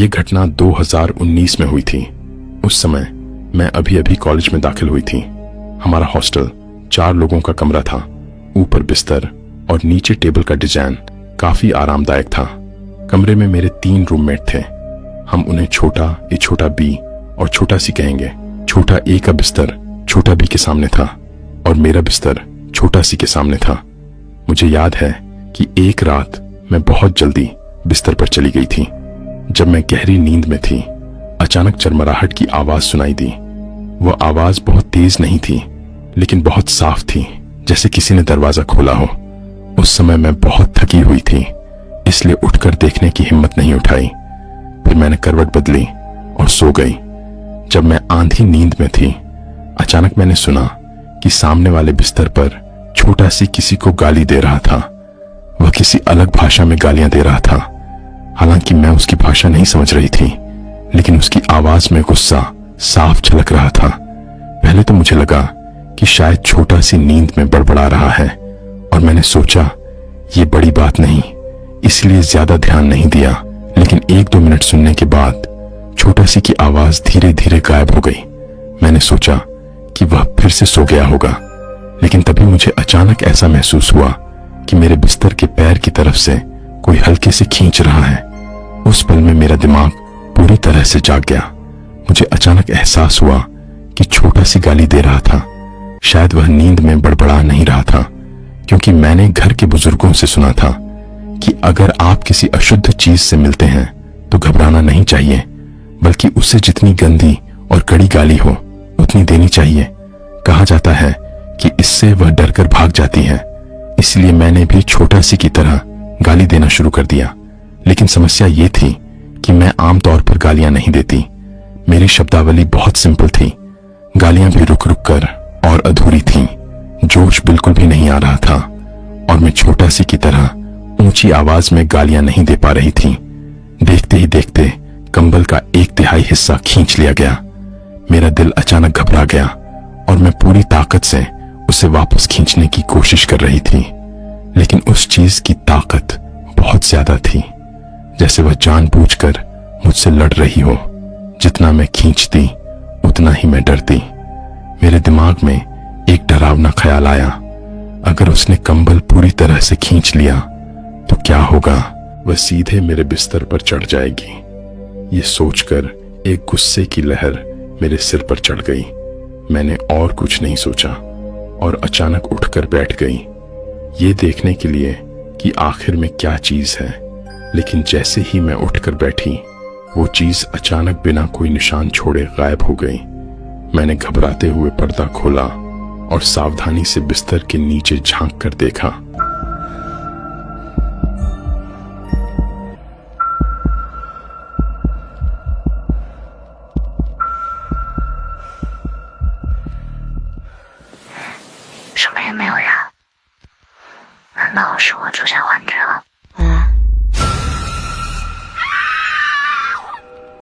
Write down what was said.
ये घटना 2019 में हुई थी। उस समय मैं अभी अभी कॉलेज में दाखिल हुई थी। हमारा हॉस्टल 4 लोगों का कमरा था। ऊपर बिस्तर और नीचे टेबल का डिजाइन काफी आरामदायक था। कमरे में मेरे 3 रूममेट थे। हम उन्हें छोटा ए, छोटा बी और छोटा सी कहेंगे। छोटा ए का बिस्तर छोटा बी के सामने था और मेरा बिस्तर छोटा सी के सामने था। मुझे याद है कि एक रात मैं बहुत जल्दी बिस्तर पर चली गई थी। जब मैं गहरी नींद में थी, अचानक चरमराहट की आवाज सुनाई दी। वह आवाज बहुत तेज नहीं थी, लेकिन बहुत साफ थी, जैसे किसी ने दरवाजा खोला हो। उस समय मैं बहुत थकी हुई थी, इसलिए उठकर देखने की हिम्मत नहीं उठाई। फिर मैंने करवट बदली और सो गई। जब मैं आंधी नींद में थी, अचानक मैंने सुना कि सामने वाले बिस्तर पर छोटा सी किसी को गाली दे रहा था। वह किसी अलग भाषा में गालियां दे रहा था। हालांकि मैं उसकी भाषा नहीं समझ रही थी, लेकिन उसकी आवाज में गुस्सा साफ झलक रहा था। पहले तो मुझे लगा कि शायद छोटा सी नींद में बड़बड़ा रहा है और मैंने सोचा ये बड़ी बात नहीं, इसलिए ज्यादा ध्यान नहीं दिया। लेकिन 1-2 मिनट सुनने के बाद छोटा सी की आवाज धीरे धीरे गायब हो गई। मैंने सोचा कि वह फिर से सो गया होगा, लेकिन तभी मुझे अचानक ऐसा महसूस हुआ कि मेरे बिस्तर के पैर की तरफ से कोई हल्के से खींच रहा है। उस पल में मेरा दिमाग पूरी तरह से जाग गया। मुझे अचानक एहसास हुआ कि छोटा सी गाली दे रहा था। शायद वह नींद में बड़बड़ा नहीं रहा था, क्योंकि मैंने घर के बुजुर्गों से सुना था कि अगर आप किसी अशुद्ध चीज से मिलते हैं तो घबराना नहीं चाहिए, बल्कि उससे जितनी गंदी और कड़ी गाली हो उतनी देनी चाहिए। कहा जाता है कि इससे वह डरकर भाग जाती है। इसलिए मैंने भी छोटा सी की तरह गाली देना शुरू कर दिया। लेकिन समस्या ये थी कि मैं आमतौर पर गालियां नहीं देती। मेरी शब्दावली बहुत सिंपल थी। गालियां भी रुक रुक कर और अधूरी थीं। जोश बिल्कुल भी नहीं आ रहा था और मैं छोटा सी की तरह ऊंची आवाज में गालियां नहीं दे पा रही थी। देखते ही देखते कंबल का 1/3 हिस्सा खींच लिया गया। मेरा दिल अचानक घबरा गया और मैं पूरी ताकत से उसे वापस खींचने की कोशिश कर रही थी, लेकिन उस चीज की ताकत बहुत ज्यादा थी, जैसे वह जानबूझकर मुझसे लड़ रही हो। जितना मैं खींचती उतना ही मैं डरती। मेरे दिमाग में एक डरावना ख्याल आया, अगर उसने कंबल पूरी तरह से खींच लिया तो क्या होगा? वह सीधे मेरे बिस्तर पर चढ़ जाएगी। ये सोचकर एक गुस्से की लहर मेरे सिर पर चढ़ गई। मैंने और कुछ नहीं सोचा और अचानक उठकर बैठ गई, ये देखने के लिए कि आखिर में क्या चीज है। लेकिन जैसे ही मैं उठकर बैठी, वो चीज अचानक बिना कोई निशान छोड़े गायब हो गई। मैंने घबराते हुए पर्दा खोला और सावधानी से बिस्तर के नीचे झांक कर देखा।什么人没有人？难道是我出现幻觉了？